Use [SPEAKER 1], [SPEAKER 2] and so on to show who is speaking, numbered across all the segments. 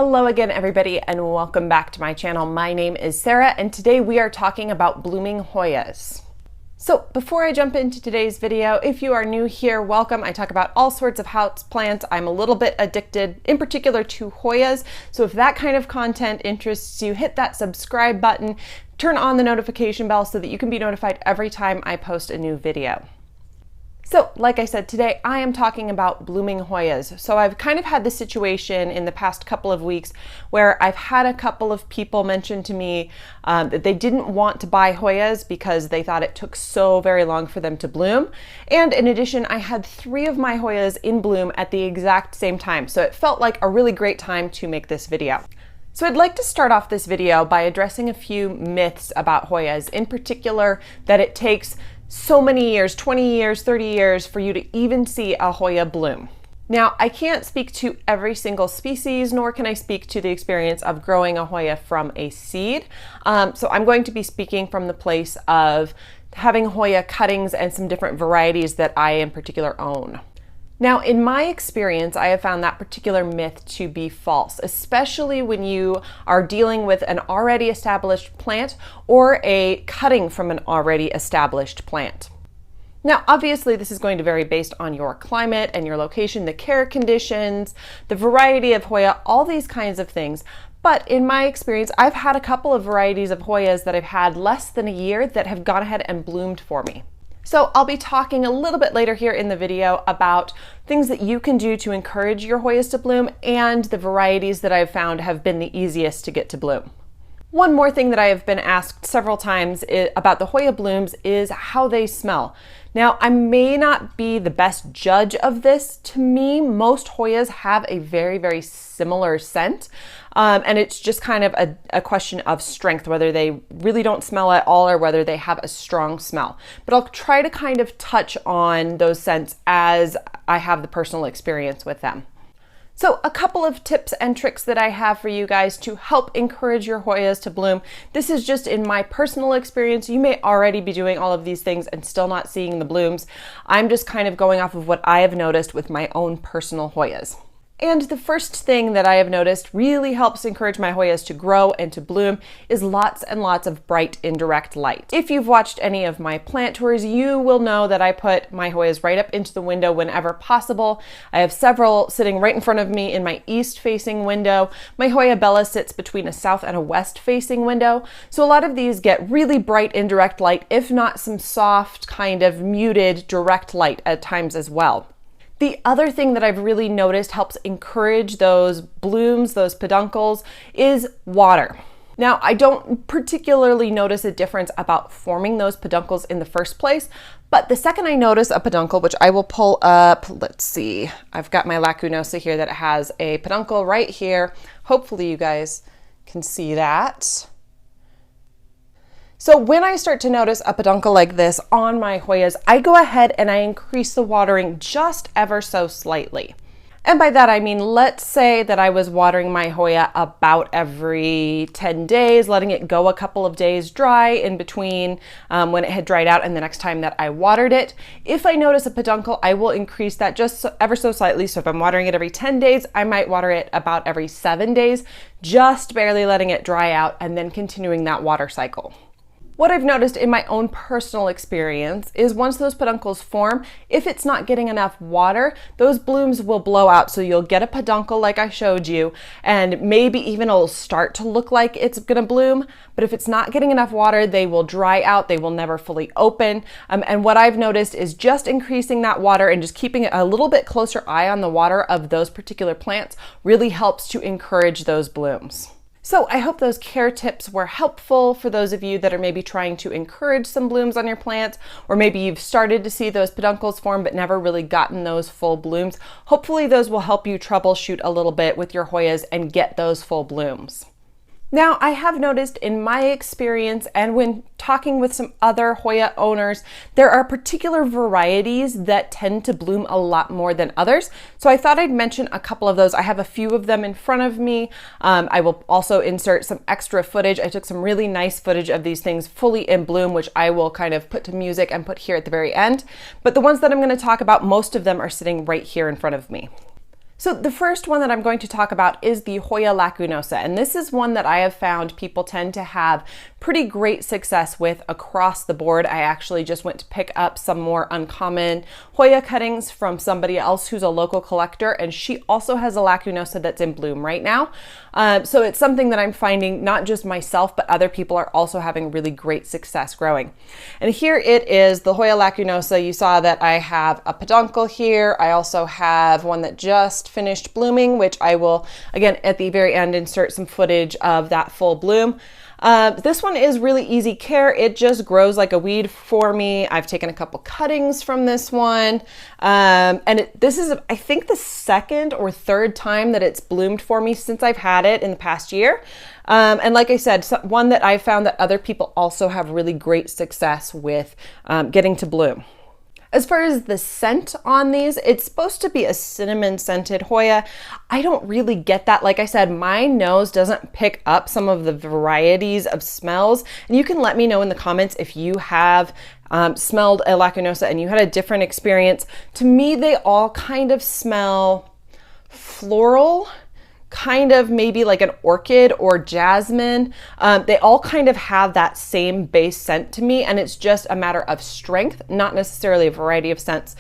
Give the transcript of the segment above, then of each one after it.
[SPEAKER 1] Hello again, everybody, and welcome back to my channel. My name is Sarah, and today we are talking about blooming Hoyas. So before I jump into today's video, if you are new here, welcome. I talk about all sorts of house plants. I'm a little bit addicted, in particular to Hoyas. So if that kind of content interests you, hit that subscribe button, turn on the notification bell so that you can be notified every time I post a new video. So, like I said, today I am talking about blooming Hoyas. So I've kind of had this situation in the past couple of weeks where I've had a couple of people mention to me that they didn't want to buy Hoyas because they thought it took so very long for them to bloom. And in addition, I had 3 of my Hoyas in bloom at the exact same time. So it felt like a really great time to make this video. So I'd like to start off this video by addressing a few myths about Hoyas, in particular that it takes so many years, 20 years, 30 years for you to even see a Hoya bloom. Now, I can't speak to every single species, nor can I speak to the experience of growing a Hoya from a seed. So I'm going to be speaking from the place of having Hoya cuttings and some different varieties that I in particular own. Now, in my experience, I have found that particular myth to be false, especially when you are dealing with an already established plant or a cutting from an already established plant. Now, obviously, this is going to vary based on your climate and your location, the care conditions, the variety of Hoya, all these kinds of things. But in my experience, I've had a couple of varieties of Hoyas that I've had less than a year that have gone ahead and bloomed for me. So I'll be talking a little bit later here in the video about things that you can do to encourage your Hoyas to bloom and the varieties that I've found have been the easiest to get to bloom. One more thing that I have been asked several times about the Hoya blooms is how they smell. Now, I may not be the best judge of this. To me, most Hoyas have a very, very similar scent. And it's just kind of a question of strength, whether they really don't smell at all or whether they have a strong smell. But I'll try to kind of touch on those scents as I have the personal experience with them. So a couple of tips and tricks that I have for you guys to help encourage your Hoyas to bloom. This is just in my personal experience. You may already be doing all of these things and still not seeing the blooms. I'm just kind of going off of what I have noticed with my own personal Hoyas. And the first thing that I have noticed really helps encourage my Hoyas to grow and to bloom is lots and lots of bright indirect light. If you've watched any of my plant tours, you will know that I put my Hoyas right up into the window whenever possible. I have several sitting right in front of me in my east-facing window. My Hoya Bella sits between a south and a west-facing window. So a lot of these get really bright indirect light, if not some soft, kind of muted direct light at times as well. The other thing that I've really noticed helps encourage those blooms, those peduncles, is water. Now, I don't particularly notice a difference about forming those peduncles in the first place, but the second I notice a peduncle, which I will pull up, let's see, I've got my Lacunosa here that has a peduncle right here. Hopefully you guys can see that. So when I start to notice a peduncle like this on my Hoyas, I go ahead and I increase the watering just ever so slightly. And by that I mean, let's say that I was watering my Hoya about every 10 days, letting it go a couple of days dry in between when it had dried out and the next time that I watered it. If I notice a peduncle, I will increase that just ever so slightly. So if I'm watering it every 10 days, I might water it about every 7 days, just barely letting it dry out and then continuing that water cycle. What I've noticed in my own personal experience is once those peduncles form, if it's not getting enough water, those blooms will blow out. So you'll get a peduncle like I showed you, and maybe even it'll start to look like it's gonna bloom. But if it's not getting enough water, they will dry out. They will never fully open. And what I've noticed is just increasing that water and just keeping a little bit closer eye on the water of those particular plants really helps to encourage those blooms. So I hope those care tips were helpful for those of you that are maybe trying to encourage some blooms on your plants, or maybe you've started to see those peduncles form but never really gotten those full blooms. Hopefully those will help you troubleshoot a little bit with your Hoyas and get those full blooms. Now, I have noticed in my experience and when talking with some other Hoya owners, there are particular varieties that tend to bloom a lot more than others. So I thought I'd mention a couple of those. I have a few of them in front of me. I will also insert some extra footage. I took some really nice footage of these things fully in bloom, which I will kind of put to music and put here at the very end. But the ones that I'm going to talk about, most of them are sitting right here in front of me. So the first one that I'm going to talk about is the Hoya Lacunosa, and this is one that I have found people tend to have pretty great success with across the board. I actually just went to pick up some more uncommon Hoya cuttings from somebody else who's a local collector, and she also has a Lacunosa that's in bloom right now. So it's something that I'm finding not just myself, but other people are also having really great success growing. And here it is, the Hoya Lacunosa. You saw that I have a peduncle here. I also have one that just finished blooming, which I will, again, at the very end, insert some footage of that full bloom. This one is really easy care. It just grows like a weed for me. I've taken a couple cuttings from this one. This is, I think, the second or third time that it's bloomed for me since I've had it in the past year. And like I said, one that I found that other people also have really great success with getting to bloom. As far as the scent on these, it's supposed to be a cinnamon scented Hoya. I don't really get that. Like I said, my nose doesn't pick up some of the varieties of smells. And you can let me know in the comments if you have smelled a Lacunosa and you had a different experience. To me, they all kind of smell floral, kind of maybe like an orchid or jasmine. They all kind of have that same base scent to me, and it's just a matter of strength, not necessarily a variety of scents.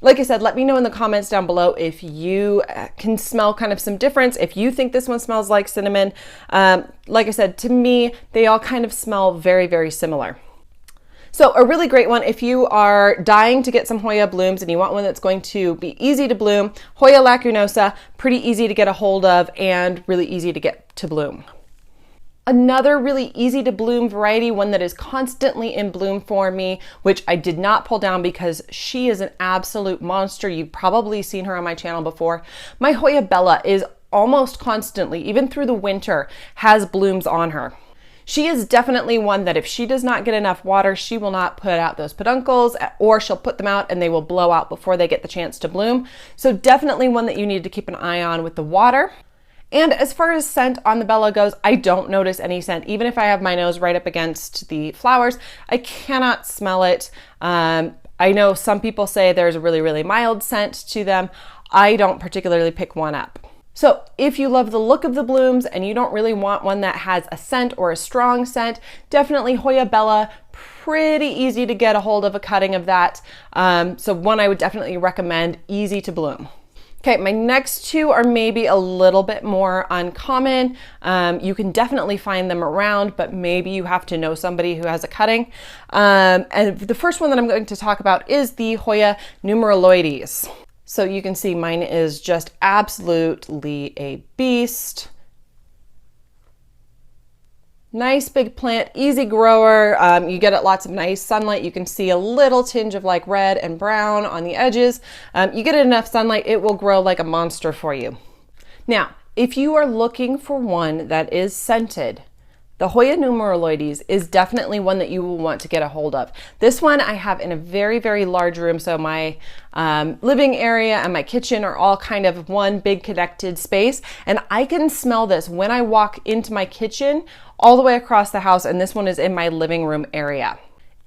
[SPEAKER 1] Like I said, let me know in the comments down below if you can smell kind of some difference, if you think this one smells like cinnamon. Like I said, to me, they all kind of smell very, very similar. So a really great one if you are dying to get some Hoya blooms and you want one that's going to be easy to bloom. Hoya Lacunosa, pretty easy to get a hold of and really easy to get to bloom. Another really easy to bloom variety, one that is constantly in bloom for me, which I did not pull down because she is an absolute monster. You've probably seen her on my channel before. My Hoya Bella is almost constantly, even through the winter, has blooms on her. She is definitely one that if she does not get enough water, she will not put out those peduncles, or she'll put them out and they will blow out before they get the chance to bloom. So definitely one that you need to keep an eye on with the water. And as far as scent on the Bella goes, I don't notice any scent. Even if I have my nose right up against the flowers, I cannot smell it. I know some people say there's a really, really mild scent to them. I don't particularly pick one up. So if you love the look of the blooms and you don't really want one that has a scent or a strong scent, definitely Hoya Bella, pretty easy to get a hold of a cutting of that. So one I would definitely recommend, easy to bloom. Okay, my next two are maybe a little bit more uncommon. You can definitely find them around, but maybe you have to know somebody who has a cutting. And the first one that I'm going to talk about is the Hoya numeraloides. So you can see mine is just absolutely a beast. Nice big plant, easy grower. You get it lots of nice sunlight. You can see a little tinge of like red and brown on the edges. You get it enough sunlight, it will grow like a monster for you. Now, if you are looking for one that is scented, the Hoya numeraloides is definitely one that you will want to get a hold of. This one I have in a very, very large room. So my living area and my kitchen are all kind of one big connected space. And I can smell this when I walk into my kitchen all the way across the house. And this one is in my living room area.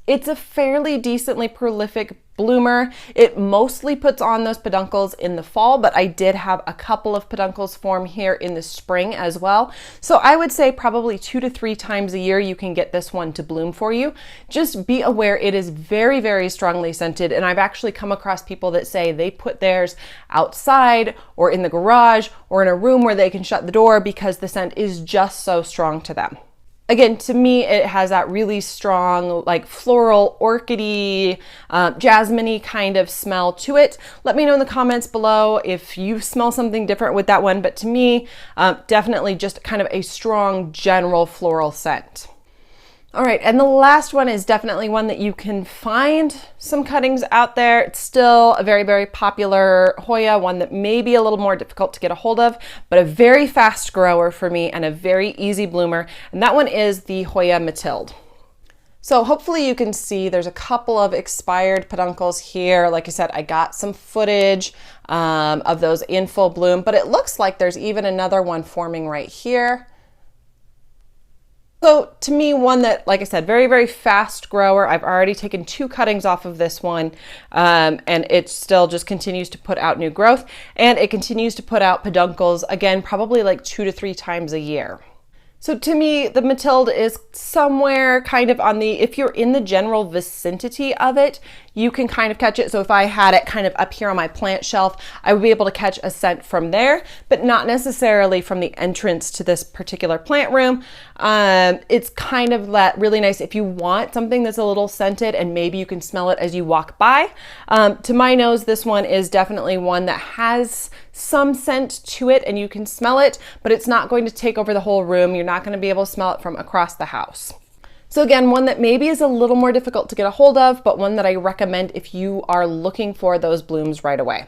[SPEAKER 1] It's a fairly decently prolific bloomer. It mostly puts on those peduncles in the fall, but I did have a couple of peduncles form here in the spring as well. So I would say probably 2 to 3 times a year you can get this one to bloom for you. Just be aware it is very, very strongly scented, and I've actually come across people that say they put theirs outside or in the garage or in a room where they can shut the door because the scent is just so strong to them. Again, to me, it has that really strong, like floral, orchidy, jasmine-y kind of smell to it. Let me know in the comments below if you smell something different with that one, but to me, definitely just kind of a strong, general floral scent. All right, and the last one is definitely one that you can find some cuttings out there. It's still a very, very popular Hoya, one that may be a little more difficult to get a hold of, but a very fast grower for me and a very easy bloomer. And that one is the Hoya Mathilde. So hopefully you can see there's a couple of expired peduncles here. Like I said, I got some footage of those in full bloom, but it looks like there's even another one forming right here. So to me, one that, like I said, very, very fast grower. I've already taken 2 cuttings off of this one, and it still just continues to put out new growth, and it continues to put out peduncles, again, probably like 2 to 3 times a year. So to me, the Mathilde is somewhere kind of on the, if you're in the general vicinity of it, you can kind of catch it. So if I had it kind of up here on my plant shelf, I would be able to catch a scent from there, but not necessarily from the entrance to this particular plant room. It's kind of that really nice, if you want something that's a little scented and maybe you can smell it as you walk by. To my nose, this one is definitely one that has some scent to it and you can smell it, but it's not going to take over the whole room. You're not going to be able to smell it from across the house. So again, one that maybe is a little more difficult to get a hold of, but one that I recommend if you are looking for those blooms right away.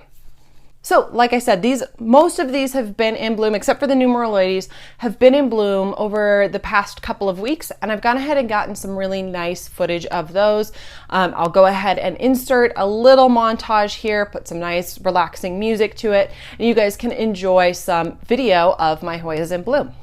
[SPEAKER 1] So like I said, most of these have been in bloom, except for the numeraloides, have been in bloom over the past couple of weeks, and I've gone ahead and gotten some really nice footage of those. I'll go ahead and insert a little montage here, put some nice relaxing music to it, and you guys can enjoy some video of my Hoyas in bloom.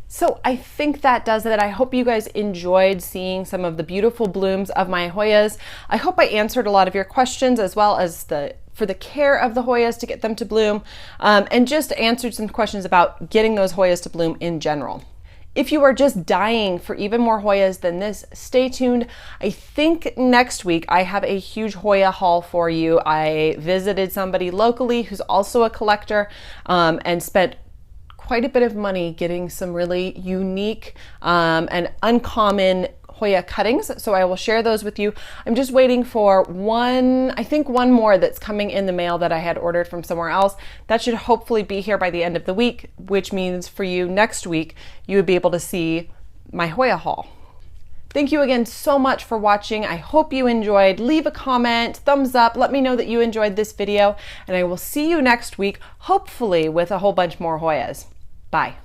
[SPEAKER 1] So I think that does it. I hope you guys enjoyed seeing some of the beautiful blooms of my Hoyas. I hope I answered a lot of your questions, as well as for the care of the Hoyas to get them to bloom, and just answered some questions about getting those Hoyas to bloom in general. If you are just dying for even more Hoyas than this, stay tuned. I think next week I have a huge Hoya haul for you. I visited somebody locally who's also a collector, and spent quite a bit of money getting some really unique and uncommon Hoya cuttings. So I will share those with you. I'm just waiting for I think one more that's coming in the mail that I had ordered from somewhere else. That should hopefully be here by the end of the week, which means for you next week, you would be able to see my Hoya haul. Thank you again so much for watching. I hope you enjoyed. Leave a comment, thumbs up, let me know that you enjoyed this video, and I will see you next week, hopefully with a whole bunch more Hoyas. Bye.